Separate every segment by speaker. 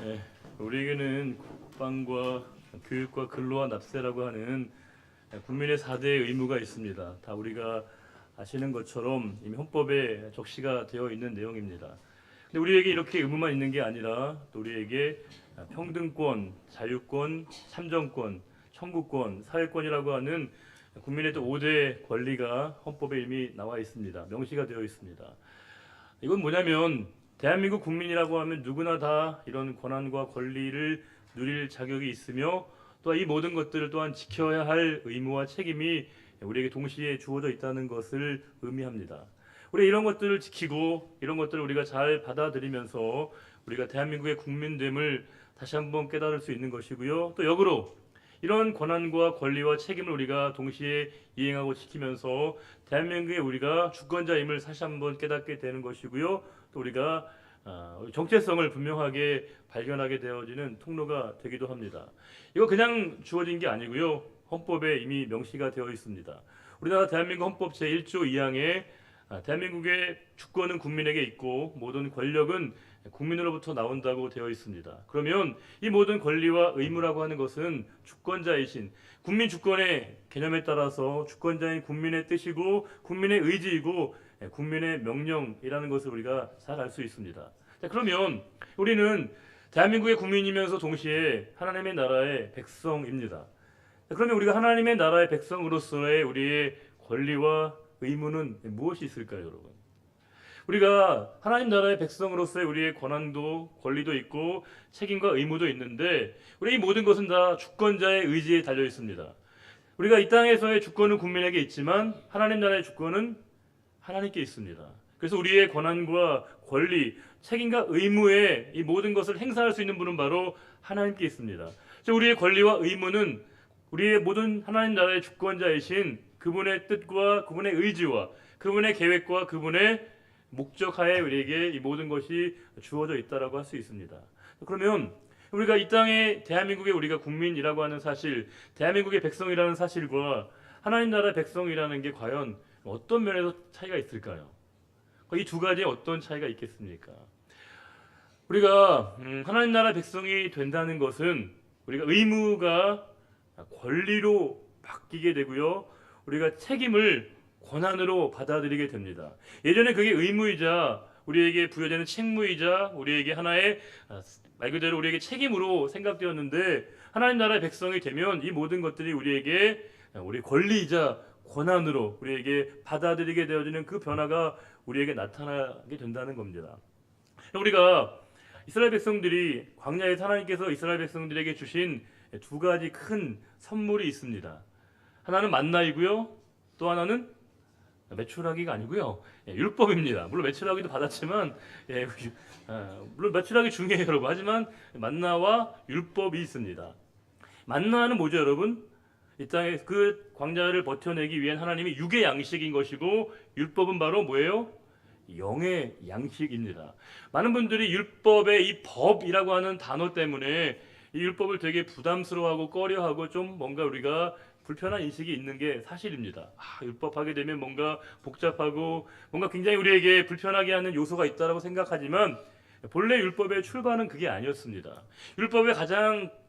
Speaker 1: 네, 우리에게는 국방과 교육과 근로와 납세라고 하는 국민의 4대 의무가 있습니다. 다 우리가 아시는 것처럼 이미 헌법에 적시가 되어 있는 내용입니다. 근데 우리에게 이렇게 의무만 있는 게 아니라 또 우리에게 평등권, 자유권, 참정권, 청구권, 사회권이라고 하는 국민의 또 5대 권리가 헌법에 이미 나와 있습니다. 명시가 되어 있습니다. 이건 뭐냐면 대한민국 국민이라고 하면 누구나 다 이런 권한과 권리를 누릴 자격이 있으며 또 이 모든 것들을 또한 지켜야 할 의무와 책임이 우리에게 동시에 주어져 있다는 것을 의미합니다. 우리 이런 것들을 지키고 이런 것들을 우리가 잘 받아들이면서 우리가 대한민국의 국민됨을 다시 한번 깨달을 수 있는 것이고요. 또 역으로 이런 권한과 권리와 책임을 우리가 동시에 이행하고 지키면서 대한민국의 우리가 주권자임을 다시 한번 깨닫게 되는 것이고요. 또 우리가 정체성을 분명하게 발견하게 되어지는 통로가 되기도 합니다. 이거 그냥 주어진 게 아니고요. 헌법에 이미 명시가 되어 있습니다. 우리나라 대한민국 헌법 제1조 2항에 대한민국의 주권은 국민에게 있고 모든 권력은 국민으로부터 나온다고 되어 있습니다. 그러면 이 모든 권리와 의무라고 하는 것은 주권자이신 국민 주권의 개념에 따라서 주권자인 국민의 뜻이고 국민의 의지이고 국민의 명령이라는 것을 우리가 잘 알 수 있습니다. 자, 그러면 우리는 대한민국의 국민이면서 동시에 하나님의 나라의 백성입니다. 자, 그러면 우리가 하나님의 나라의 백성으로서의 우리의 권리와 의무는 무엇이 있을까요, 여러분? 우리가 하나님 나라의 백성으로서의 우리의 권한도 권리도 있고 책임과 의무도 있는데 우리 이 모든 것은 다 주권자의 의지에 달려 있습니다. 우리가 이 땅에서의 주권은 국민에게 있지만 하나님 나라의 주권은 하나님께 있습니다. 그래서 우리의 권한과 권리, 책임과 의무에 이 모든 것을 행사할 수 있는 분은 바로 하나님께 있습니다. 우리의 권리와 의무는 우리의 모든 하나님 나라의 주권자이신 그분의 뜻과 그분의 의지와 그분의 계획과 그분의 목적하에 우리에게 이 모든 것이 주어져 있다라고 할 수 있습니다. 그러면 우리가 이 땅에 대한민국의 우리가 국민이라고 하는 사실, 대한민국의 백성이라는 사실과 하나님 나라의 백성이라는 게 과연 어떤 면에서 차이가 있을까요? 이 두 가지에 어떤 차이가 있겠습니까? 우리가 하나님 나라 백성이 된다는 것은 우리가 의무가 권리로 바뀌게 되고요. 우리가 책임을 권한으로 받아들이게 됩니다. 예전에 그게 의무이자 우리에게 부여되는 책무이자 우리에게 하나의 말 그대로 우리에게 책임으로 생각되었는데 하나님 나라의 백성이 되면 이 모든 것들이 우리에게 우리 권리이자 권한으로 우리에게 받아들이게 되어지는 그 변화가 우리에게 나타나게 된다는 겁니다. 우리가 이스라엘 백성들이 광야에서 하나님께서 이스라엘 백성들에게 주신 두 가지 큰 선물이 있습니다. 하나는 만나이고요. 또 하나는 메추라기가 아니고요. 율법입니다. 물론 메추라기도 받았지만 물론 메추라기 중요해요, 여러분. 하지만 만나와 율법이 있습니다. 만나는 뭐죠, 여러분? 이 땅에 그 광야를 버텨내기 위한 하나님이 육의 양식인 것이고 율법은 바로 뭐예요? 영의 양식입니다. 많은 분들이 율법의 이 법이라고 하는 단어 때문에 이 율법을 되게 부담스러워하고 꺼려하고 좀 뭔가 우리가 불편한 인식이 있는 게 사실입니다. 율법 하게 되면 뭔가 복잡하고 뭔가 굉장히 우리에게 불편하게 하는 요소가 있다고 생각하지만 본래 율법의 출발은 그게 아니었습니다. 율법의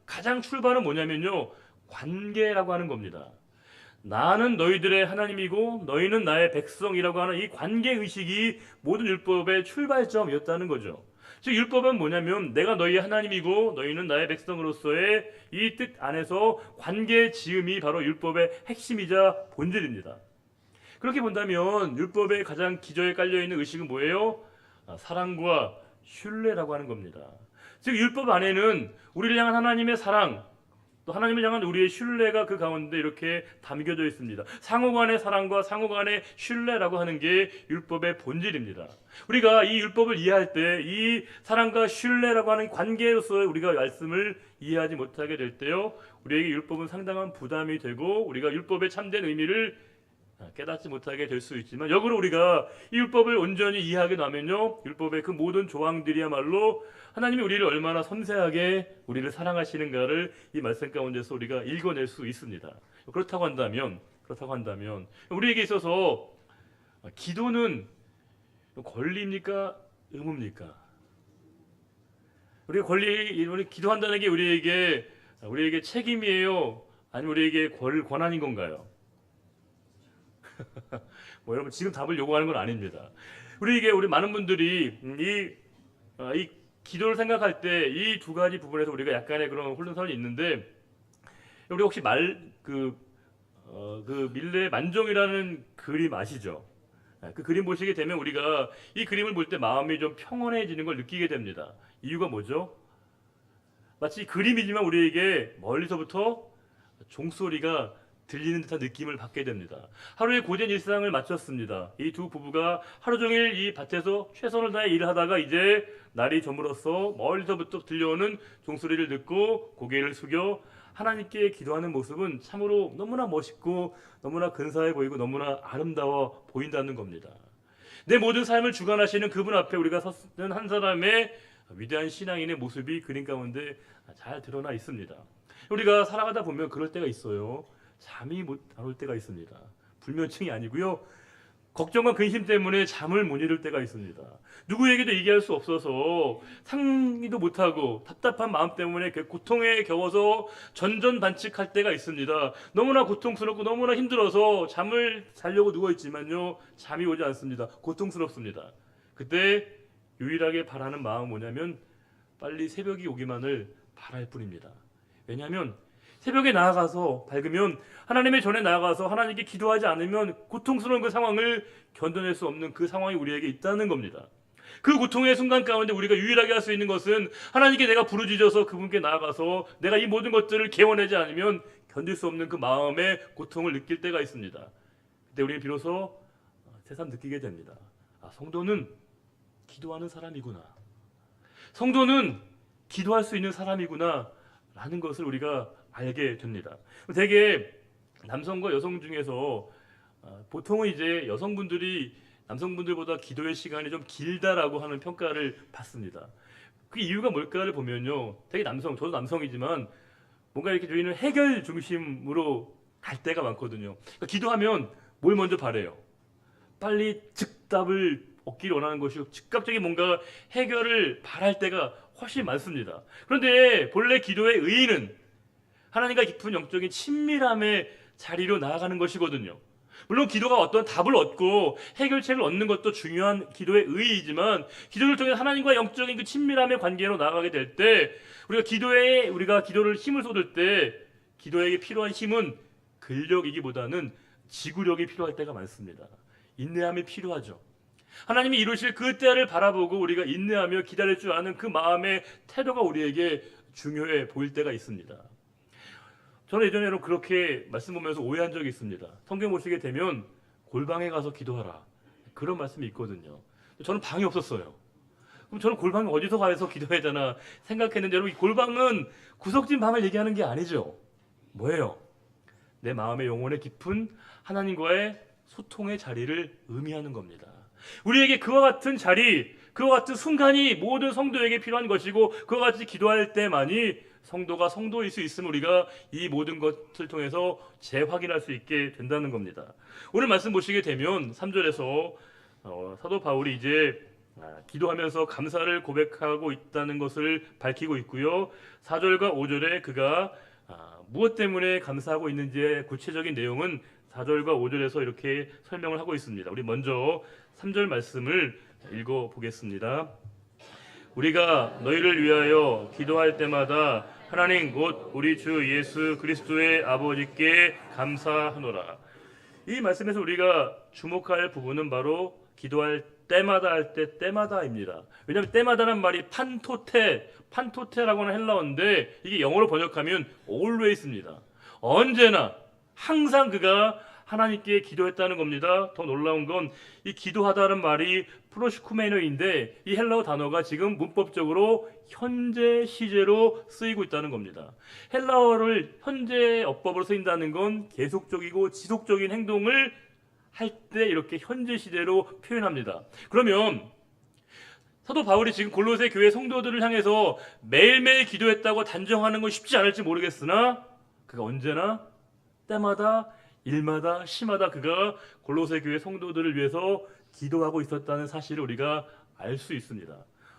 Speaker 1: 가장 출발은 뭐냐면요. 관계라고 하는 겁니다. 나는 너희들의 하나님이고 너희는 나의 백성이라고 하는 이 관계의식이 모든 율법의 출발점이었다는 거죠. 즉 율법은 뭐냐면 내가 너희의 하나님이고 너희는 나의 백성으로서의 이 뜻 안에서 관계 지음이 바로 율법의 핵심이자 본질입니다. 그렇게 본다면 율법의 가장 기저에 깔려있는 의식은 뭐예요? 사랑과 신뢰라고 하는 겁니다. 즉 율법 안에는 우리를 향한 하나님의 사랑 또 하나님을 향한 우리의 신뢰가 그 가운데 이렇게 담겨져 있습니다. 상호간의 사랑과 상호간의 신뢰라고 하는 게 율법의 본질입니다. 우리가 이 율법을 이해할 때 이 사랑과 신뢰라고 하는 관계로서의 우리가 말씀을 이해하지 못하게 될 때요. 우리에게 율법은 상당한 부담이 되고 우리가 율법의 참된 의미를 깨닫지 못하게 될 수 있지만 역으로 우리가 이 율법을 온전히 이해하게 되면요. 율법의 그 모든 조항들이야말로 하나님이 우리를 얼마나 섬세하게 우리를 사랑하시는가를 이 말씀 가운데서 우리가 읽어낼 수 있습니다. 그렇다고 한다면 우리에게 있어서 기도는 권리입니까? 의무입니까? 우리가 우리 기도한다는 게 우리에게 책임이에요? 아니면 우리에게 권한인 건가요? 뭐 여러분 지금 답을 요구하는 건 아닙니다. 우리 많은 분들이 이 기도를 생각할 때 이 두 가지 부분에서 우리가 약간의 그런 혼돈선이 있는데, 우리 혹시 그 밀레 만종이라는 그림 아시죠? 그 그림 보시게 되면 우리가 이 그림을 볼 때 마음이 좀 평온해지는 걸 느끼게 됩니다. 이유가 뭐죠? 마치 그림이지만 우리에게 멀리서부터 종소리가 들리는 듯한 느낌을 받게 됩니다. 하루의 고된 일상을 마쳤습니다. 이 두 부부가 하루 종일 이 밭에서 최선을 다해 일을 하다가 이제 날이 저물어서 멀리서부터 들려오는 종소리를 듣고 고개를 숙여 하나님께 기도하는 모습은 참으로 너무나 멋있고 너무나 근사해 보이고 너무나 아름다워 보인다는 겁니다. 내 모든 삶을 주관하시는 그분 앞에 우리가 섰는 한 사람의 위대한 신앙인의 모습이 그림 가운데 잘 드러나 있습니다. 우리가 살아가다 보면 그럴 때가 있어요. 잠이 안 올 때가 있습니다. 불면증이 아니고요, 걱정과 근심 때문에 잠을 못 이룰 때가 있습니다. 누구에게도 얘기할 수 없어서 상의도 못하고 답답한 마음 때문에 그 고통에 겨워서 전전반칙할 때가 있습니다. 너무나 고통스럽고 너무나 힘들어서 잠을 자려고 누워있지만요, 잠이 오지 않습니다. 고통스럽습니다. 그때 유일하게 바라는 마음은 뭐냐면 빨리 새벽이 오기만을 바랄 뿐입니다. 왜냐하면 새벽에 나아가서 밝으면 하나님의 전에 나아가서 하나님께 기도하지 않으면 고통스러운 그 상황을 견뎌낼 수 없는 그 상황이 우리에게 있다는 겁니다. 그 고통의 순간 가운데 우리가 유일하게 할 수 있는 것은 하나님께 내가 부르짖어서 그분께 나아가서 내가 이 모든 것들을 개원하지 않으면 견딜 수 없는 그 마음의 고통을 느낄 때가 있습니다. 그때 우리는 비로소 새삼 느끼게 됩니다. 성도는 기도하는 사람이구나. 성도는 기도할 수 있는 사람이구나 라는 것을 우리가 알게 됩니다. 되게 남성과 여성 중에서 보통은 이제 여성분들이 남성분들보다 기도의 시간이 좀 길다라고 하는 평가를 받습니다. 그 이유가 뭘까를 보면요, 되게 저도 남성이지만 뭔가 이렇게 저희는 해결 중심으로 갈 때가 많거든요. 그러니까 기도하면 뭘 먼저 바래요? 빨리 즉답을 얻기를 원하는 것이고 즉각적인 뭔가 해결을 바랄 때가 훨씬 많습니다. 그런데 본래 기도의 의의는 하나님과 깊은 영적인 친밀함의 자리로 나아가는 것이거든요. 물론 기도가 어떤 답을 얻고 해결책을 얻는 것도 중요한 기도의 의의이지만, 기도를 통해 하나님과 영적인 그 친밀함의 관계로 나아가게 될 때 우리가 기도를 힘을 쏟을 때 기도에게 필요한 힘은 근력이기보다는 지구력이 필요할 때가 많습니다. 인내함이 필요하죠. 하나님이 이루실 그 때를 바라보고 우리가 인내하며 기다릴 줄 아는 그 마음의 태도가 우리에게 중요해 보일 때가 있습니다. 저는 예전에 여러분 그렇게 말씀 보면서 오해한 적이 있습니다. 성경 보시게 되면 골방에 가서 기도하라, 그런 말씀이 있거든요. 저는 방이 없었어요. 그럼 저는 골방에 어디서 가서 기도해야 되나 생각했는데, 여러분 이 골방은 구석진 방을 얘기하는 게 아니죠. 뭐예요? 내 마음의 영혼의 깊은 하나님과의 소통의 자리를 의미하는 겁니다. 우리에게 그와 같은 자리, 그와 같은 순간이 모든 성도에게 필요한 것이고, 그와 같이 기도할 때만이 성도가 성도일 수 있음을 우리가 이 모든 것을 통해서 재확인할 수 있게 된다는 겁니다. 오늘 말씀 보시게 되면 3절에서 사도 바울이 이제 기도하면서 감사를 고백하고 있다는 것을 밝히고 있고요. 4절과 5절에 그가 무엇 때문에 감사하고 있는지의 구체적인 내용은 4절과 5절에서 이렇게 설명을 하고 있습니다. 우리 먼저 3절 말씀을 읽어보겠습니다. 우리가 너희를 위하여 기도할 때마다 하나님 곧 우리 주 예수 그리스도의 아버지께 감사하노라. 이 말씀에서 우리가 주목할 부분은 바로 기도할 때마다 할 때 때마다입니다. 왜냐하면 때마다는 말이 판토테라고 하는 헬라어인데 이게 영어로 번역하면 always입니다. 언제나 항상 그가 하나님께 기도했다는 겁니다. 더 놀라운 건 이 기도하다는 말이 프로시쿠메노인데 이 헬라어 단어가 지금 문법적으로 현재 시제로 쓰이고 있다는 겁니다. 헬라어를 현재 어법으로 쓰인다는 건 계속적이고 지속적인 행동을 할 때 이렇게 현재 시제로 표현합니다. 그러면 사도 바울이 지금 골로새 교회 성도들을 향해서 매일매일 기도했다고 단정하는 건 쉽지 않을지 모르겠으나 그가 언제나 때마다 일마다 시마다 그가 골로새 교회 성도들을 위해서 기도하고 있었다는 사실을 우리가 알 수 있습니다.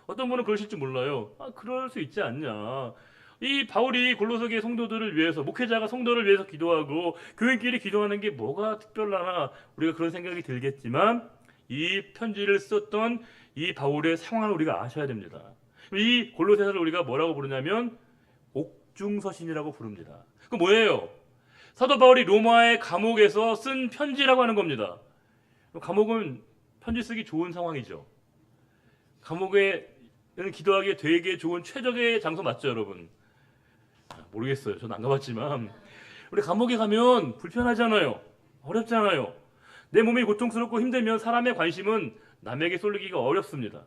Speaker 1: 어떤 분은 그러실지 몰라요. 그럴 수 있지 않냐. 이 바울이 골로새 교회 성도들을 위해서, 목회자가 성도를 위해서 기도하고 교인끼리 기도하는 게 뭐가 특별하나, 우리가 그런 생각이 들겠지만 이 편지를 썼던 이 바울의 상황을 우리가 아셔야 됩니다. 이 골로새서를 우리가 뭐라고 부르냐면 옥중서신이라고 부릅니다. 그 뭐예요? 사도 바울이 로마의 감옥에서 쓴 편지라고 하는 겁니다. 감옥은 편지 쓰기 좋은 상황이죠. 감옥에 기도하기에 되게 좋은 최적의 장소 맞죠, 여러분? 모르겠어요. 저는 안 가봤지만 우리 감옥에 가면 불편하잖아요. 어렵잖아요. 내 몸이 고통스럽고 힘들면 사람의 관심은 남에게 쏠리기가 어렵습니다.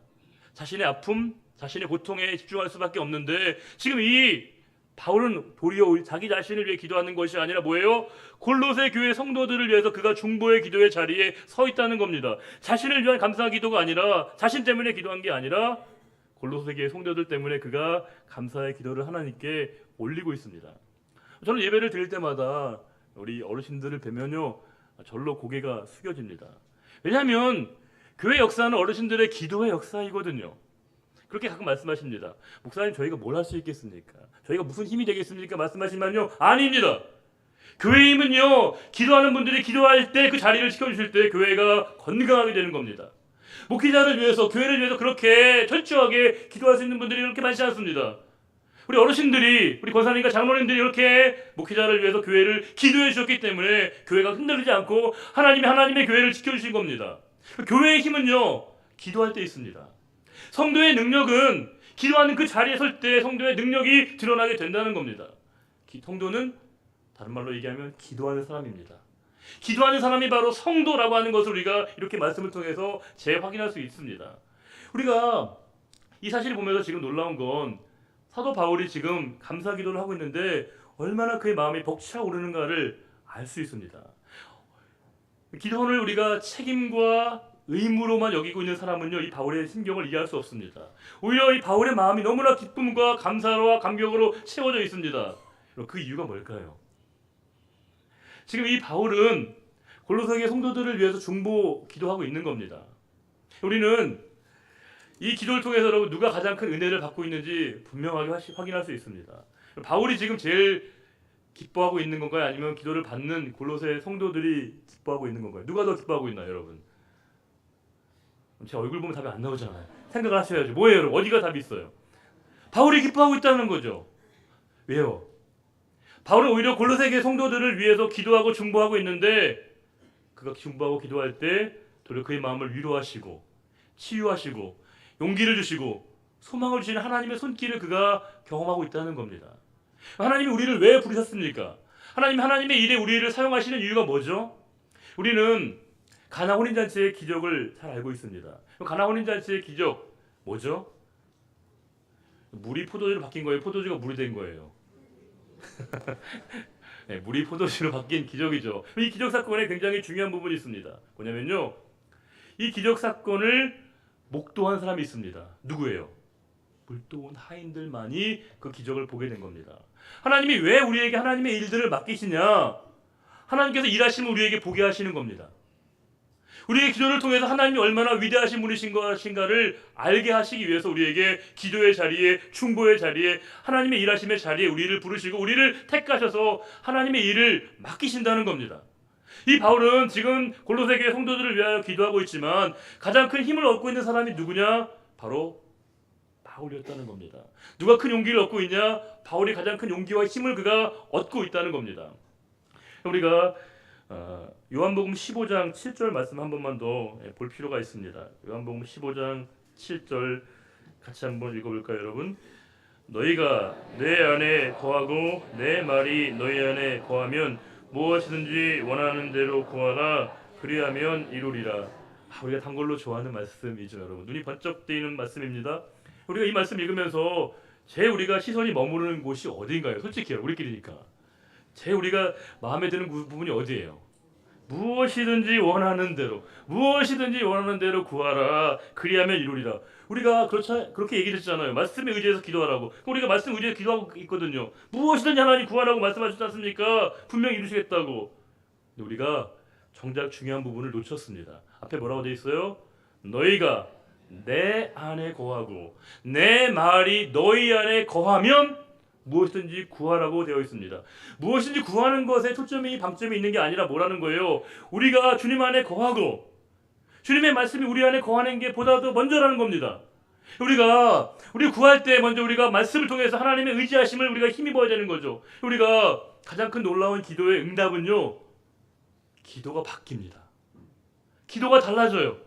Speaker 1: 자신의 아픔, 자신의 고통에 집중할 수밖에 없는데, 지금 이 바울은 도리어 자기 자신을 위해 기도하는 것이 아니라 뭐예요? 골로새 교회 성도들을 위해서 그가 중보의 기도의 자리에 서 있다는 겁니다. 자신을 위한 감사 기도가 아니라, 자신 때문에 기도한 게 아니라 골로새 교회 성도들 때문에 그가 감사의 기도를 하나님께 올리고 있습니다. 저는 예배를 드릴 때마다 우리 어르신들을 뵈면요, 절로 고개가 숙여집니다. 왜냐하면 교회 역사는 어르신들의 기도의 역사이거든요. 그렇게 가끔 말씀하십니다. 목사님, 저희가 뭘 할 수 있겠습니까? 저희가 무슨 힘이 되겠습니까? 말씀하시면요, 아닙니다. 교회의 힘은요, 기도하는 분들이 기도할 때 그 자리를 지켜주실 때 교회가 건강하게 되는 겁니다. 목회자를 위해서, 교회를 위해서 그렇게 철저하게 기도할 수 있는 분들이 그렇게 많지 않습니다. 우리 어르신들이, 우리 권사님과 장로님들이 이렇게 목회자를 위해서 교회를 기도해 주셨기 때문에 교회가 흔들리지 않고 하나님의 교회를 지켜주신 겁니다. 교회의 힘은요, 기도할 때 있습니다. 성도의 능력은 기도하는 그 자리에 설 때 성도의 능력이 드러나게 된다는 겁니다. 성도는 다른 말로 얘기하면 기도하는 사람입니다. 기도하는 사람이 바로 성도라고 하는 것을 우리가 이렇게 말씀을 통해서 재확인할 수 있습니다. 우리가 이 사실을 보면서 지금 놀라운 건 사도 바울이 지금 감사 기도를 하고 있는데 얼마나 그의 마음이 벅차오르는가를 알 수 있습니다. 기도를 우리가 책임과 의무로만 여기고 있는 사람은요, 이 바울의 심경을 이해할 수 없습니다. 오히려 이 바울의 마음이 너무나 기쁨과 감사와 감격으로 채워져 있습니다. 그 이유가 뭘까요? 지금 이 바울은 골로새 교회 성도들을 위해서 중보 기도하고 있는 겁니다. 우리는 이 기도를 통해서 여러분, 누가 가장 큰 은혜를 받고 있는지 분명하게 확인할 수 있습니다. 바울이 지금 제일 기뻐하고 있는 건가요? 아니면 기도를 받는 골로새 성도들이 기뻐하고 있는 건가요? 누가 더 기뻐하고 있나요, 여러분? 제 얼굴 보면 답이 안 나오잖아요. 생각을 하셔야죠. 뭐예요, 여러분? 어디가 답이 있어요? 바울이 기뻐하고 있다는 거죠. 왜요? 바울은 오히려 골로새 교회 성도들을 위해서 기도하고 중보하고 있는데, 그가 중보하고 기도할 때 도리어 그의 마음을 위로하시고 치유하시고 용기를 주시고 소망을 주시는 하나님의 손길을 그가 경험하고 있다는 겁니다. 하나님이 우리를 왜 부르셨습니까? 하나님의 일에 우리를 사용하시는 이유가 뭐죠? 우리는 가나 혼인잔치의 기적을 잘 알고 있습니다. 가나 혼인잔치의 기적 뭐죠? 물이 포도주로 바뀐 거예요? 포도주가 물이 된 거예요? 네, 물이 포도주로 바뀐 기적이죠. 이 기적 사건에 굉장히 중요한 부분이 있습니다. 뭐냐면요, 이 기적 사건을 목도한 사람이 있습니다. 누구예요? 물도온 하인들만이 그 기적을 보게 된 겁니다. 하나님이 왜 우리에게 하나님의 일들을 맡기시냐? 하나님께서 일하시면 우리에게 보게 하시는 겁니다. 우리의 기도를 통해서 하나님이 얼마나 위대하신 분이신가를 알게 하시기 위해서 우리에게 기도의 자리에, 중보의 자리에, 하나님의 일하심의 자리에 우리를 부르시고 우리를 택하셔서 하나님의 일을 맡기신다는 겁니다. 이 바울은 지금 골로새 교회 성도들을 위하여 기도하고 있지만 가장 큰 힘을 얻고 있는 사람이 누구냐? 바로 바울이었다는 겁니다. 누가 큰 용기를 얻고 있냐? 바울이 가장 큰 용기와 힘을 그가 얻고 있다는 겁니다. 우리가 요한복음 15장 7절 말씀 한 번만 더 볼 필요가 있습니다. 요한복음 15장 7절 같이 한번 읽어볼까요, 여러분? 너희가 내 안에 거하고 내 말이 너희 안에 거하면 무엇이든지 원하는 대로 구하라. 그리하면 이루리라. 우리가 단골로 좋아하는 말씀이죠, 여러분. 눈이 번쩍 뜨이는 말씀입니다. 우리가 이 말씀 읽으면서 우리가 시선이 머무르는 곳이 어디인가요? 솔직히 우리끼리니까. 우리가 마음에 드는 부분이 어디예요? 무엇이든지 원하는 대로 구하라. 그리하면 이루리라. 우리가 그렇게 얘기했잖아요. 말씀에 의지해서 기도하라고. 우리가 말씀 의지해서 기도하고 있거든요. 무엇이든지 하나님 구하라고 말씀하셨지 않습니까? 분명히 이루시겠다고. 근데 우리가 정작 중요한 부분을 놓쳤습니다. 앞에 뭐라고 돼 있어요? 너희가 내 안에 거하고 내 말이 너희 안에 거하면 무엇이든지 구하라고 되어 있습니다. 무엇이든지 구하는 것에 초점이 방점이 있는 게 아니라 뭐라는 거예요? 우리가 주님 안에 거하고 주님의 말씀이 우리 안에 거하는 게 보다도 먼저라는 겁니다. 우리 구할 때 먼저 우리가 말씀을 통해서 하나님의 의지하심을 우리가 힘입어야 되는 거죠. 우리가 가장 큰 놀라운 기도의 응답은요, 기도가 바뀝니다. 기도가 달라져요.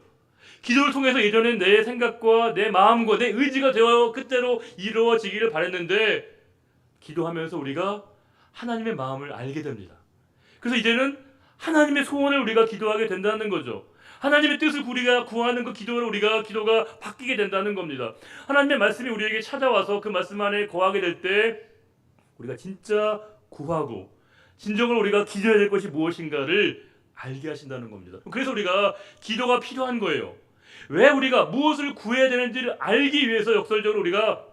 Speaker 1: 기도를 통해서 예전엔 내 생각과 내 마음과 내 의지가 되어 끝대로 이루어지기를 바랬는데 기도하면서 우리가 하나님의 마음을 알게 됩니다. 그래서 이제는 하나님의 소원을 우리가 기도하게 된다는 거죠. 하나님의 뜻을 우리가 구하는 그 기도로 기도가 바뀌게 된다는 겁니다. 하나님의 말씀이 우리에게 찾아와서 그 말씀 안에 거하게 될 때 우리가 진짜 구하고 진정으로 우리가 기도해야 될 것이 무엇인가를 알게 하신다는 겁니다. 그래서 우리가 기도가 필요한 거예요. 왜 우리가 무엇을 구해야 되는지를 알기 위해서 역설적으로 우리가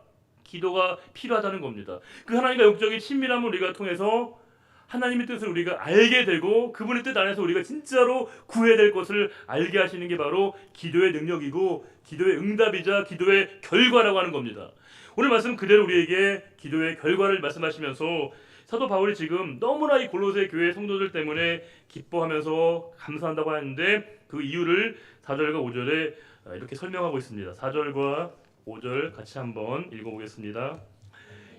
Speaker 1: 기도가 필요하다는 겁니다. 그 하나님과 영적인 친밀함을 우리가 통해서 하나님의 뜻을 우리가 알게 되고 그분의 뜻 안에서 우리가 진짜로 구해야 될 것을 알게 하시는 게 바로 기도의 능력이고 기도의 응답이자 기도의 결과라고 하는 겁니다. 오늘 말씀 그대로 우리에게 기도의 결과를 말씀하시면서 사도 바울이 지금 너무나 이 골로새 교회 성도들 때문에 기뻐하면서 감사한다고 하는데 그 이유를 4절과 5절에 이렇게 설명하고 있습니다. 4절과 5절 같이 한번 읽어보겠습니다.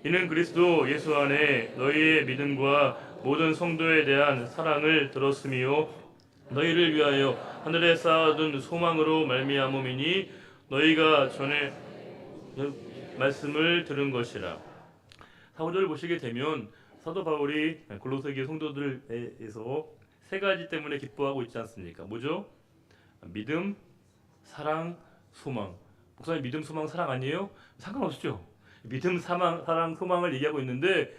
Speaker 1: 이는 그리스도 예수 안에 너희의 믿음과 모든 성도에 대한 사랑을 들었으며 너희를 위하여 하늘에 쌓아둔 소망으로 말미암음이니 너희가 전에 말씀을 들은 것이라. 4, 5절을 보시게 되면 사도 바울이 골로새 교회 성도들에서 세 가지 때문에 기뻐하고 있지 않습니까? 뭐죠? 믿음, 사랑, 소망. 목사님 믿음, 소망, 사랑 아니에요? 상관없죠. 믿음, 사랑, 소망을 얘기하고 있는데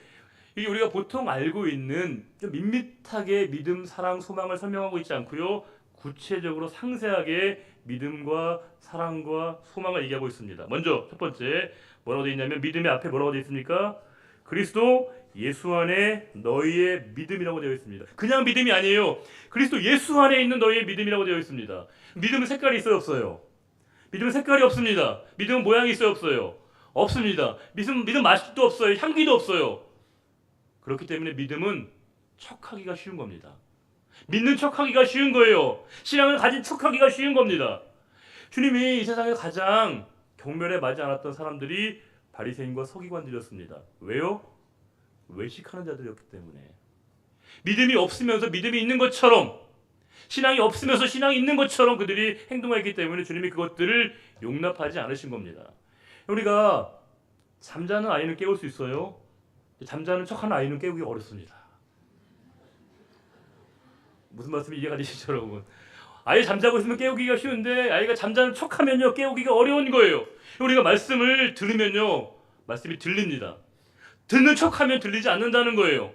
Speaker 1: 이게 우리가 보통 알고 있는 좀 밋밋하게 믿음, 사랑, 소망을 설명하고 있지 않고요. 구체적으로 상세하게 믿음과 사랑과 소망을 얘기하고 있습니다. 먼저 첫 번째 뭐라고 되어 있냐면 믿음의 앞에 뭐라고 되어 있습니까? 그리스도 예수 안에 너희의 믿음이라고 되어 있습니다. 그냥 믿음이 아니에요. 그리스도 예수 안에 있는 너희의 믿음이라고 되어 있습니다. 믿음은 색깔이 있어요, 없어요? 믿음은 색깔이 없습니다. 믿음은 모양이 있어요, 없어요? 없습니다. 믿음 맛도 없어요. 향기도 없어요. 그렇기 때문에 믿음은 척하기가 쉬운 겁니다. 믿는 척하기가 쉬운 거예요. 신앙을 가진 척하기가 쉬운 겁니다. 주님이 이 세상에 가장 경멸에 맞지 않았던 사람들이 바리새인과 서기관들이었습니다. 왜요? 외식하는 자들이었기 때문에. 믿음이 없으면서 믿음이 있는 것처럼, 신앙이 없으면서 신앙이 있는 것처럼 그들이 행동했기 때문에 주님이 그것들을 용납하지 않으신 겁니다. 우리가 잠자는 아이는 깨울 수 있어요. 잠자는 척하는 아이는 깨우기 어렵습니다. 무슨 말씀이 이해가 되시죠, 여러분? 아이 잠자고 있으면 깨우기가 쉬운데 아이가 잠자는 척하면요 깨우기가 어려운 거예요. 우리가 말씀을 들으면요 말씀이 들립니다. 듣는 척하면 들리지 않는다는 거예요.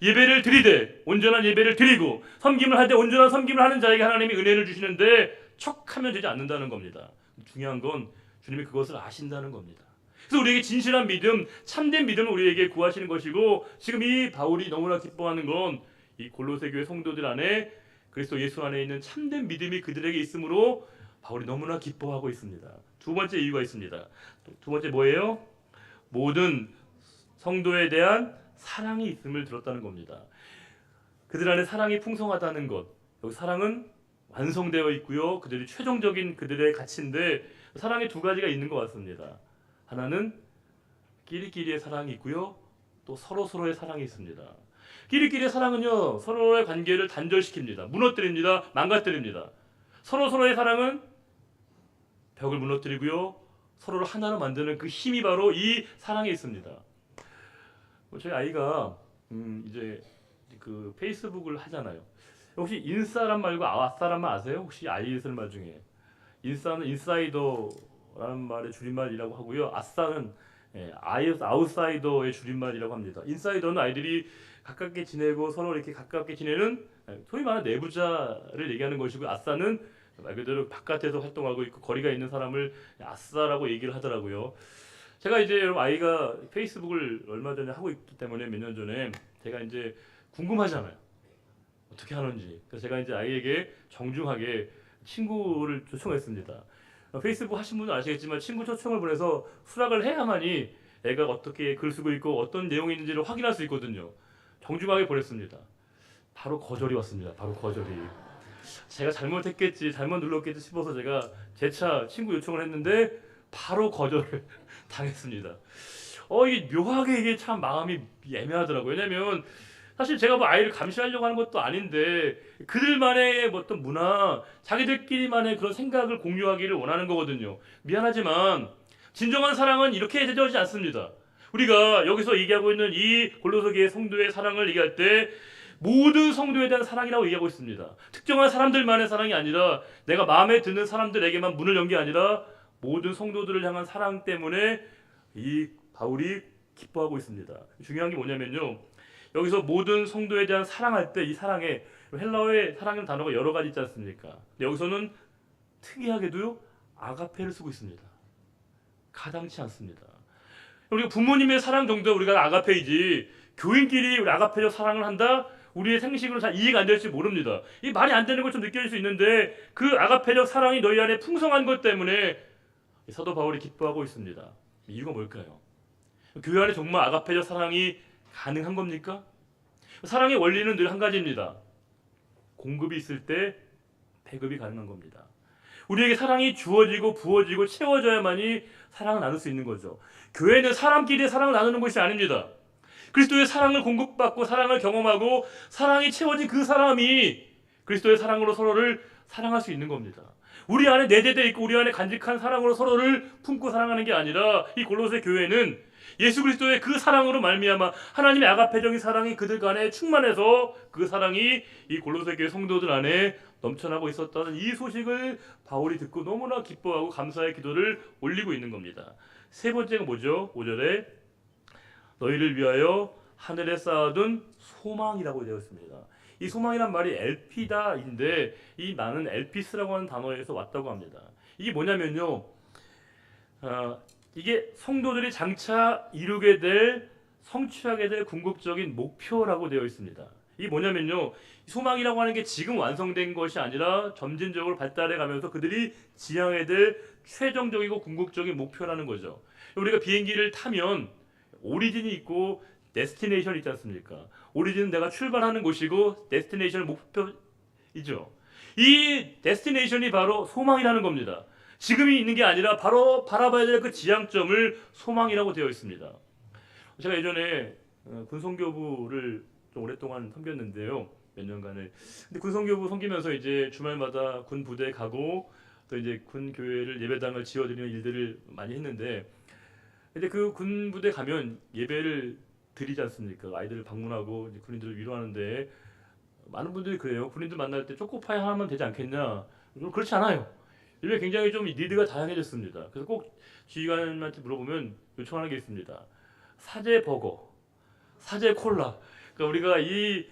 Speaker 1: 예배를 드리되 온전한 예배를 드리고 섬김을 할 때 온전한 섬김을 하는 자에게 하나님이 은혜를 주시는데 척하면 되지 않는다는 겁니다. 중요한 건 주님이 그것을 아신다는 겁니다. 그래서 우리에게 진실한 믿음, 참된 믿음을 우리에게 구하시는 것이고 지금 이 바울이 너무나 기뻐하는 건 이 골로새 교회 성도들 안에 그리스도 예수 안에 있는 참된 믿음이 그들에게 있으므로 바울이 너무나 기뻐하고 있습니다. 두 번째 이유가 있습니다. 두 번째 뭐예요? 모든 성도에 대한 사랑이 있음을 들었다는 겁니다. 그들 안에 사랑이 풍성하다는 것. 여기 사랑은 완성되어 있고요. 그들이 최종적인 그들의 가치인데 사랑의 두 가지가 있는 것 같습니다. 하나는 끼리끼리의 사랑이 있고요. 또 서로서로의 사랑이 있습니다. 끼리끼리의 사랑은요. 서로의 관계를 단절시킵니다. 무너뜨립니다. 망가뜨립니다. 서로서로의 사랑은 벽을 무너뜨리고요. 서로를 하나로 만드는 그 힘이 바로 이 사랑에 있습니다. 저희 아이가 이제 그 페이스북을 하잖아요. 혹시 인싸란 말고 아싸란 말 아세요? 혹시 아이 쓰는 말 중에 인싸는 인사이더라는 말의 줄임말이라고 하고요. 아싸는 아웃사이더의 줄임말이라고 합니다. 인사이더는 아이들이 가깝게 지내고 서로 이렇게 가깝게 지내는 소위 말하는 내부자를 얘기하는 것이고 아싸는 말 그대로 바깥에서 활동하고 있고 거리가 있는 사람을 아싸라고 얘기를 하더라고요. 제가 이제 여러분 아이가 페이스북을 얼마 전에 하고 있기 때문에 몇 년 전에 제가 이제 궁금하잖아요. 어떻게 하는지. 그래서 제가 이제 아이에게 정중하게 친구를 요청했습니다. 페이스북 하신 분은 아시겠지만 친구 초청을 보내서 수락을 해야만이 애가 어떻게 글 쓰고 있고 어떤 내용이 있는지를 확인할 수 있거든요. 정중하게 보냈습니다. 바로 거절이 왔습니다. 바로 거절이. 제가 잘못했겠지, 잘못 눌렀겠지 싶어서 제가 재차 친구 요청을 했는데 바로 거절을 당했습니다. 이게 묘하게 이게 참 마음이 애매하더라고요. 왜냐면 사실 제가 뭐 아이를 감시하려고 하는 것도 아닌데 그들만의 뭐 어떤 문화, 자기들끼리만의 그런 생각을 공유하기를 원하는 거거든요. 미안하지만 진정한 사랑은 이렇게 되지 않습니다. 우리가 여기서 얘기하고 있는 이 골로새교회 성도의 사랑을 얘기할 때 모든 성도에 대한 사랑이라고 얘기하고 있습니다. 특정한 사람들만의 사랑이 아니라 내가 마음에 드는 사람들에게만 문을 연 게 아니라 모든 성도들을 향한 사랑 때문에 이 바울이 기뻐하고 있습니다. 중요한 게 뭐냐면요. 여기서 모든 성도에 대한 사랑할 때 이 사랑에 헬라어의 사랑이라는 단어가 여러 가지 있지 않습니까? 근데 여기서는 특이하게도요. 아가페를 쓰고 있습니다. 가당치 않습니다. 우리가 부모님의 사랑 정도 우리가 아가페이지 교인끼리 우리 아가페적 사랑을 한다? 우리의 생식으로 잘 이해가 안 될지 모릅니다. 이 말이 안 되는 걸 좀 느껴질 수 있는데 그 아가페적 사랑이 너희 안에 풍성한 것 때문에 사도 바울이 기뻐하고 있습니다. 이유가 뭘까요? 교회 안에 정말 아가페적 사랑이 가능한 겁니까? 사랑의 원리는 늘 한 가지입니다. 공급이 있을 때 배급이 가능한 겁니다. 우리에게 사랑이 주어지고 부어지고 채워져야만이 사랑을 나눌 수 있는 거죠. 교회는 사람끼리 사랑을 나누는 것이 아닙니다. 그리스도의 사랑을 공급받고 사랑을 경험하고 사랑이 채워진 그 사람이 그리스도의 사랑으로 서로를 사랑할 수 있는 겁니다. 우리 안에 내재되어 있고 우리 안에 간직한 사랑으로 서로를 품고 사랑하는 게 아니라 이 골로새 교회는 예수 그리스도의 그 사랑으로 말미암아 하나님의 아가페적인 사랑이 그들 간에 충만해서 그 사랑이 이 골로새 교회 성도들 안에 넘쳐나고 있었다는 이 소식을 바울이 듣고 너무나 기뻐하고 감사의 기도를 올리고 있는 겁니다. 세 번째가 뭐죠? 5절에 너희를 위하여 하늘에 쌓아둔 소망이라고 되어 있습니다. 이 소망이란 말이 엘피다인데 이 나는 엘피스라고 하는 단어에서 왔다고 합니다. 이게 뭐냐면요. 이게 성도들이 장차 이루게 될 성취하게 될 궁극적인 목표라고 되어 있습니다. 이게 뭐냐면요. 소망이라고 하는 게 지금 완성된 것이 아니라 점진적으로 발달해 가면서 그들이 지향해야 될 최종적이고 궁극적인 목표라는 거죠. 우리가 비행기를 타면 오리진이 있고 데스티네이션이 있지 않습니까? 오리진은 내가 출발하는 곳이고 데스티네이션은 목표이죠. 이 데스티네이션이 바로 소망이라는 겁니다. 지금이 있는 게 아니라 바로 바라봐야 될 그 지향점을 소망이라고 되어 있습니다. 제가 예전에 군성교부를 좀 오랫동안 섬겼는데요. 몇 년간을. 근데 군성교부 섬기면서 이제 주말마다 군 부대에 가고 또 이제 군 교회를 예배당을 지어드리는 일들을 많이 했는데 근데 그 군 부대 가면 예배를 드리지 않습니까? 아이들을 방문하고 이제 군인들을 위로하는데 많은 분들이 그래요. 군인들 만날 때 초코파이 하나만 되지 않겠냐? 그렇지 않아요. 요즘에 굉장히 좀 니드가 다양해졌습니다. 그래서 꼭 지휘관한테 물어보면 요청하는 게 있습니다. 사제 버거, 사제 콜라. 그러니까 우리가 이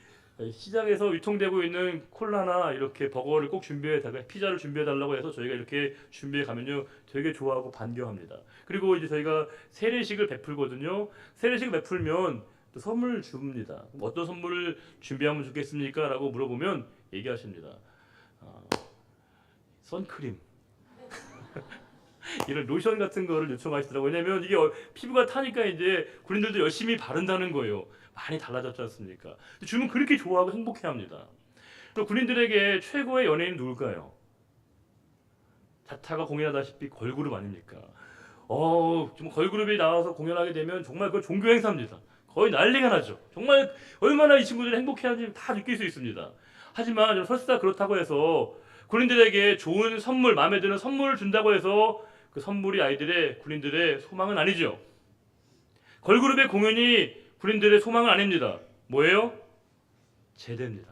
Speaker 1: 시장에서 유통되고 있는 콜라나 이렇게 버거를 꼭 준비해달라, 피자를 준비해달라고 해서 저희가 이렇게 준비해 가면요 되게 좋아하고 반겨합니다. 그리고 이제 저희가 세례식을 베풀거든요. 세례식을 베풀면 또 선물을 줍니다. 어떤 선물을 준비하면 좋겠습니까? 라고 물어보면 얘기하십니다. 선크림. 이런 로션 같은 거를 요청하시더라고요. 왜냐면 이게 피부가 타니까 이제 군인들도 열심히 바른다는 거예요. 많이 달라졌지 않습니까? 주면 그렇게 좋아하고 행복해합니다. 또 군인들에게 최고의 연예인은 누굴까요? 자타가 공연하다시피 걸그룹 아닙니까? 좀 걸그룹이 나와서 공연하게 되면 정말 그 종교 행사입니다. 거의 난리가 나죠. 정말 얼마나 이 친구들이 행복해하는지 다 느낄 수 있습니다. 하지만 설사 그렇다고 해서 군인들에게 좋은 선물, 마음에 드는 선물을 준다고 해서 그 선물이 아이들의 군인들의 소망은 아니죠. 걸그룹의 공연이 군인들의 소망은 아닙니다. 뭐예요? 제대입니다.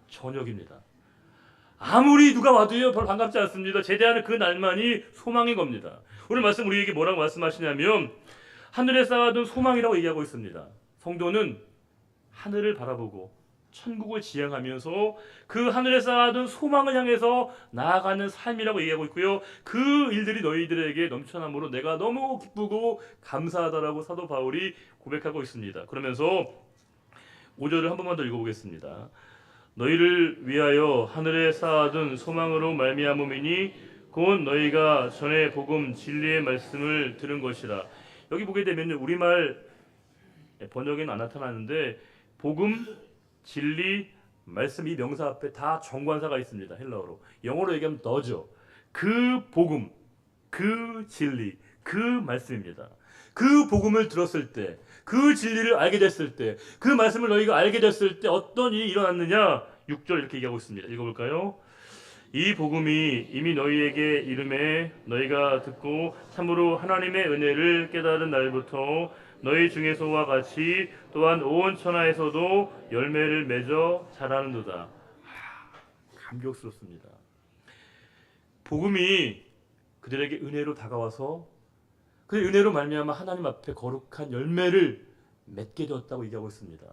Speaker 1: 저녁입니다. 아무리 누가 와도요 별로 반갑지 않습니다. 제대하는 그 날만이 소망인 겁니다. 오늘 말씀 우리에게 뭐라고 말씀하시냐면 하늘에 쌓아둔 소망이라고 얘기하고 있습니다. 성도는 하늘을 바라보고 천국을 지향하면서 그 하늘에 쌓아둔 소망을 향해서 나아가는 삶이라고 얘기하고 있고요. 그 일들이 너희들에게 넘쳐남으로 내가 너무 기쁘고 감사하다라고 사도 바울이 고백하고 있습니다. 그러면서 5절을 한 번만 더 읽어보겠습니다. 너희를 위하여 하늘에 쌓아둔 소망으로 말미암음이니 곧 너희가 전에 복음 진리의 말씀을 들은 것이라. 여기 보게 되면 우리말 번역에는 안 나타나는데 복음, 진리, 말씀 이 명사 앞에 다 정관사가 있습니다. 헬라어로. 영어로 얘기하면 더죠. 그 복음, 그 진리, 그 말씀입니다. 그 복음을 들었을 때, 그 진리를 알게 됐을 때, 그 말씀을 너희가 알게 됐을 때 어떤 일이 일어났느냐? 6절 이렇게 얘기하고 있습니다. 읽어볼까요? 이 복음이 이미 너희에게 이름에 너희가 듣고 참으로 하나님의 은혜를 깨달은 날부터 너희 중에서와 같이 또한 온 천하에서도 열매를 맺어 자라는도다. 감격스럽습니다. 복음이 그들에게 은혜로 다가와서 그 은혜로 말미암아 하나님 앞에 거룩한 열매를 맺게 되었다고 얘기하고 있습니다.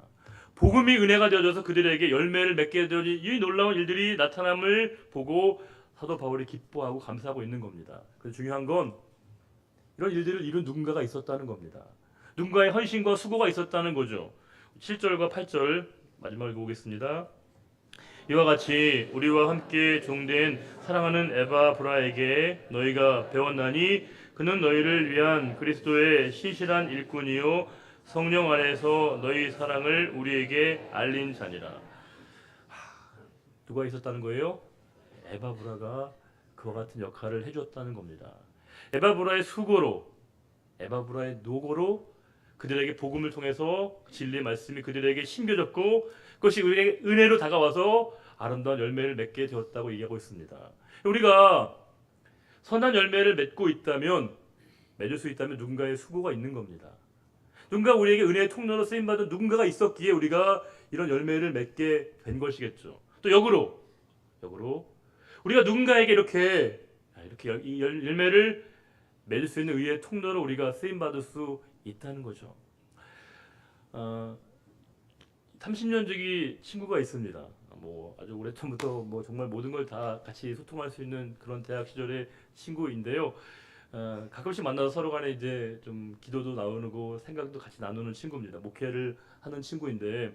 Speaker 1: 복음이 은혜가 되어져서 그들에게 열매를 맺게 되어진 이 놀라운 일들이 나타남을 보고 사도 바울이 기뻐하고 감사하고 있는 겁니다. 그래서 중요한 건 이런 일들을 이룬 누군가가 있었다는 겁니다. 누군가의 헌신과 수고가 있었다는 거죠. 7절과 8절 마지막을 읽어보겠습니다. 이와 같이 우리와 함께 종된 사랑하는 에바브라에게 너희가 배웠나니 그는 너희를 위한 그리스도의 신실한 일꾼이요 성령 안에서 너희 사랑을 우리에게 알린 자니라. 누가 있었다는 거예요? 에바브라가 그와 같은 역할을 해줬다는 겁니다. 에바브라의 수고로, 에바브라의 노고로 그들에게 복음을 통해서 진리의 말씀이 그들에게 심겨졌고 그것이 우리에게 은혜로 다가와서 아름다운 열매를 맺게 되었다고 얘기하고 있습니다. 우리가 선한 열매를 맺고 있다면, 맺을 수 있다면 누군가의 수고가 있는 겁니다. 누군가 우리에게 은혜의 통로로 쓰임받은 누군가가 있었기에 우리가 이런 열매를 맺게 된 것이겠죠. 또 역으로 우리가 누군가에게 이렇게 이 열매를 맺을 수 있는 의의 통로로 우리가 쓰임받을 수 있다는 거죠. 30년지기 친구가 있습니다. 아주 오래전부터 정말 모든 걸 다 같이 소통할 수 있는 그런 대학 시절의 친구인데요. 가끔씩 만나서 서로 간에 이제 좀 기도도 나누고 생각도 같이 나누는 친구입니다. 목회를 하는 친구인데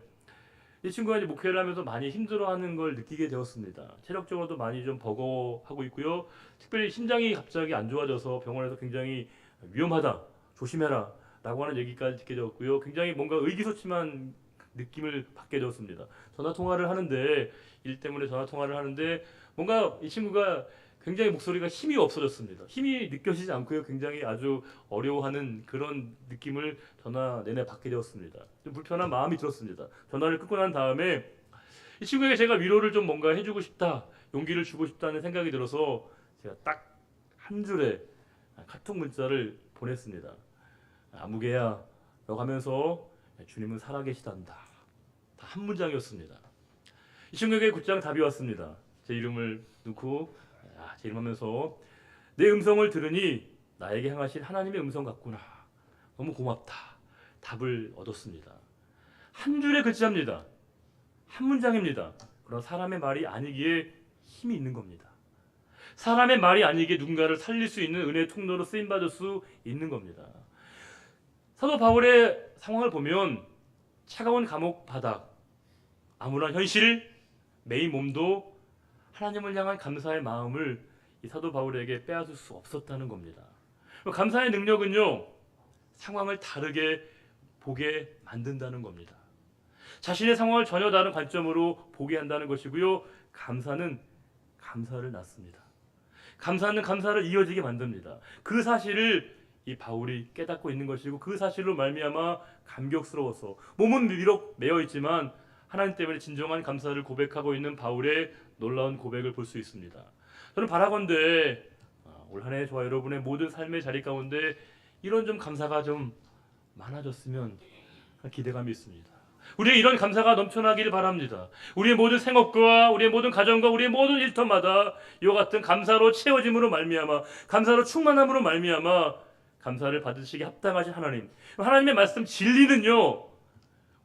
Speaker 1: 이 친구가 이제 목회를 하면서 많이 힘들어하는 걸 느끼게 되었습니다. 체력적으로도 많이 좀 버거워하고 있고요. 특별히 심장이 갑자기 안 좋아져서 병원에서 굉장히 위험하다, 조심해라 라고 하는 얘기까지 듣게 되었고요. 굉장히 뭔가 의기소침한 느낌을 받게 되었습니다. 전화통화를 하는데, 일 때문에 전화통화를 하는데 뭔가 이 친구가 굉장히 목소리가 힘이 없어졌습니다. 힘이 느껴지지 않고요. 굉장히 아주 어려워하는 그런 느낌을 전화 내내 받게 되었습니다. 좀 불편한 마음이 들었습니다. 전화를 끊고 난 다음에 이 친구에게 제가 위로를 좀 뭔가 해주고 싶다, 용기를 주고 싶다는 생각이 들어서 제가 딱 한 줄의 카톡 문자를 보냈습니다. 아무개야 라고 하면서 주님은 살아계시단다. 다 한 문장이었습니다. 이 친구에게 곧장 답이 왔습니다. 제 이름을 넣고 제 이름 하면서 내 음성을 들으니 나에게 향하신 하나님의 음성 같구나. 너무 고맙다. 답을 얻었습니다. 한 줄의 글자입니다. 한 문장입니다. 그러나 사람의 말이 아니기에 힘이 있는 겁니다. 사람의 말이 아니기에 누군가를 살릴 수 있는 은혜의 통로로 쓰임받을 수 있는 겁니다. 사도 바울의 상황을 보면 차가운 감옥 바닥, 암울한 현실, 매인 몸도 하나님을 향한 감사의 마음을 이 사도 바울에게 빼앗을 수 없었다는 겁니다. 감사의 능력은요, 상황을 다르게 보게 만든다는 겁니다. 자신의 상황을 전혀 다른 관점으로 보게 한다는 것이고요. 감사는 감사를 낳습니다. 감사는 감사를 이어지게 만듭니다. 그 사실을 이 바울이 깨닫고 있는 것이고 그 사실로 말미암아 감격스러워서 몸은 비록 매어 있지만 하나님 때문에 진정한 감사를 고백하고 있는 바울의 놀라운 고백을 볼 수 있습니다. 저는 바라건대 올 한 해 저와 여러분의 모든 삶의 자리 가운데 이런 좀 감사가 좀 많아졌으면 기대감이 있습니다. 우리의 이런 감사가 넘쳐나기를 바랍니다. 우리의 모든 생업과 우리의 모든 가정과 우리의 모든 일터마다 이와 같은 감사로 채워짐으로 말미암아 감사로 충만함으로 말미암아 감사를 받으시기 합당하신 하나님, 하나님의 말씀 진리는요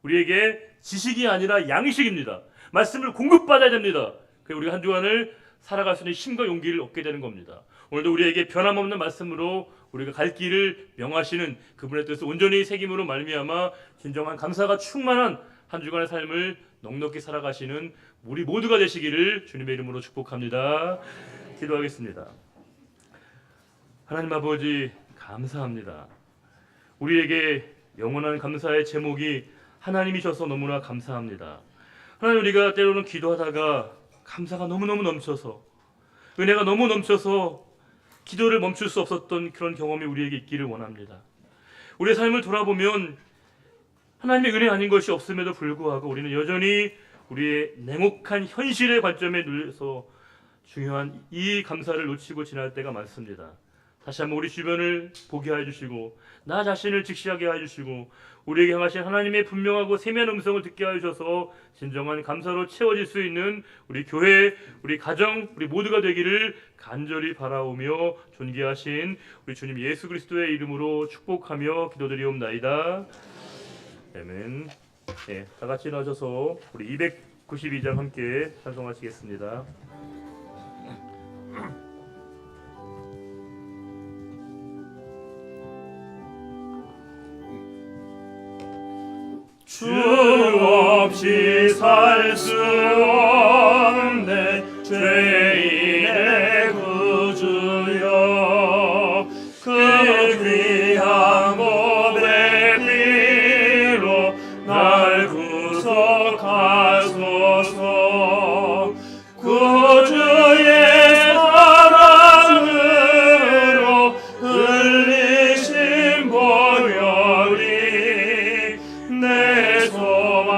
Speaker 1: 우리에게 지식이 아니라 양식입니다. 말씀을 공급받아야 됩니다. 그래서 우리가 한 주간을 살아갈 수 있는 힘과 용기를 얻게 되는 겁니다. 오늘도 우리에게 변함없는 말씀으로 우리가 갈 길을 명하시는 그분의 뜻을 온전히 새김으로 말미암아 진정한 감사가 충만한 한 주간의 삶을 넉넉히 살아가시는 우리 모두가 되시기를 주님의 이름으로 축복합니다. 기도하겠습니다. 하나님 아버지 감사합니다. 우리에게 영원한 감사의 제목이 하나님이셔서 너무나 감사합니다. 하나님, 우리가 때로는 기도하다가 감사가 너무너무 넘쳐서, 은혜가 너무 넘쳐서 기도를 멈출 수 없었던 그런 경험이 우리에게 있기를 원합니다. 우리의 삶을 돌아보면 하나님의 은혜 아닌 것이 없음에도 불구하고 우리는 여전히 우리의 냉혹한 현실의 관점에 눌려서 중요한 이 감사를 놓치고 지날 때가 많습니다. 다시 한번 우리 주변을 보게 해주시고 나 자신을 직시하게 해주시고 우리에게 향하신 하나님의 분명하고 세미한 음성을 듣게 해주셔서 진정한 감사로 채워질 수 있는 우리 교회, 우리 가정, 우리 모두가 되기를 간절히 바라오며 존귀하신 우리 주님 예수 그리스도의 이름으로 축복하며 기도드리옵나이다. 아멘. 네, 다 같이 나와서 우리 292장 함께 찬송하시겠습니다.
Speaker 2: 주 없이 살 수 없네 죄인의 구주여 그 귀한 몸의 피로 날 구속하소서 구주의 사랑으로 흘리신 보혈이 내 소망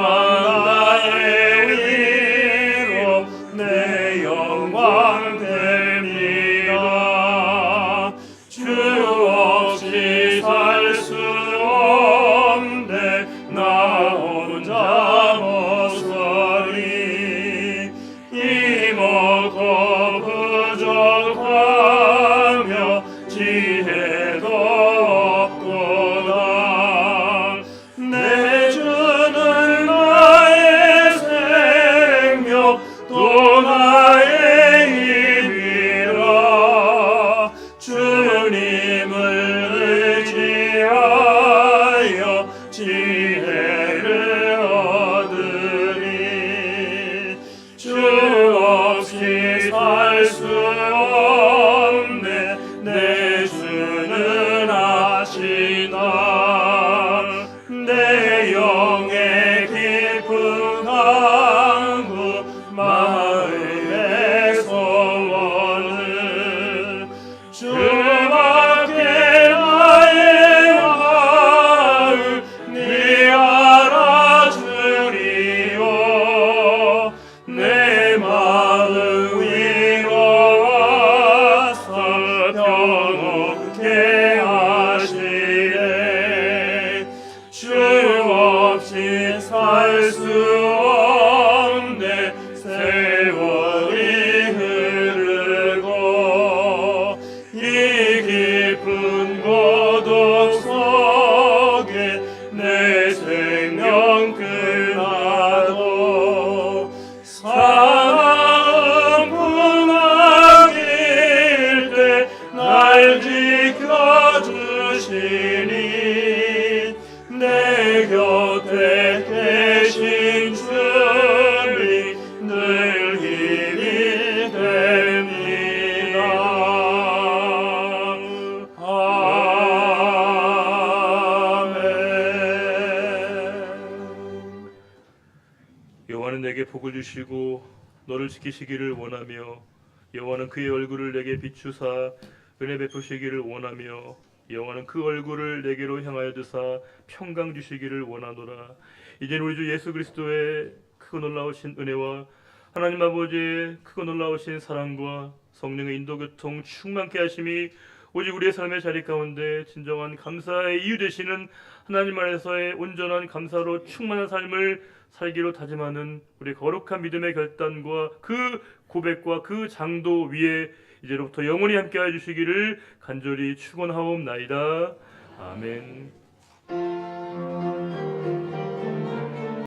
Speaker 2: 나의 위로 내 영광 됩니다. 주 없이 살 수 없네 나 혼자 못 서리 힘없고 부족하며 지혜도 없구나 내 주는 나의 생명 또 나의 힘이라 주님을 의지하여 지혜를 얻으리 주 없이 살 수 없네 내 주는 아시나 내 영의 깊은 강구 마음의 소원을 주밖에 나의 마음 네 알아주리오 내 마음 위로 와서 평온케 하시네 주 없이 살 수 없네 세월이 흐르고 이 깊은 고독 속에 내 생명 끝나도 사랑 분하길 때 날 지켜주시니 내 곁에 계신 주님 늘 힘이 됩니다. 아멘.
Speaker 1: 여호와는 내게 복을 주시고 너를 지키시기를 원하며 여호와는 그의 얼굴을 내게 비추사 은혜 베푸시기를 원하며 여호와는 그 얼굴을 내게로 향하여 드사 평강 주시기를 원하노라. 이제 우리 주 예수 그리스도의 크고 놀라우신 은혜와 하나님 아버지의 크고 놀라우신 사랑과 성령의 인도교통 충만케 하심이 오직 우리의 삶의 자리 가운데 진정한 감사의 이유 되시는 하나님 안에서의 온전한 감사로 충만한 삶을 살기로 다짐하는 우리 거룩한 믿음의 결단과 그 고백과 그 장도 위에 이제로부터 영원히 함께해 주시기를 간절히 축원하옵나이다. 아멘.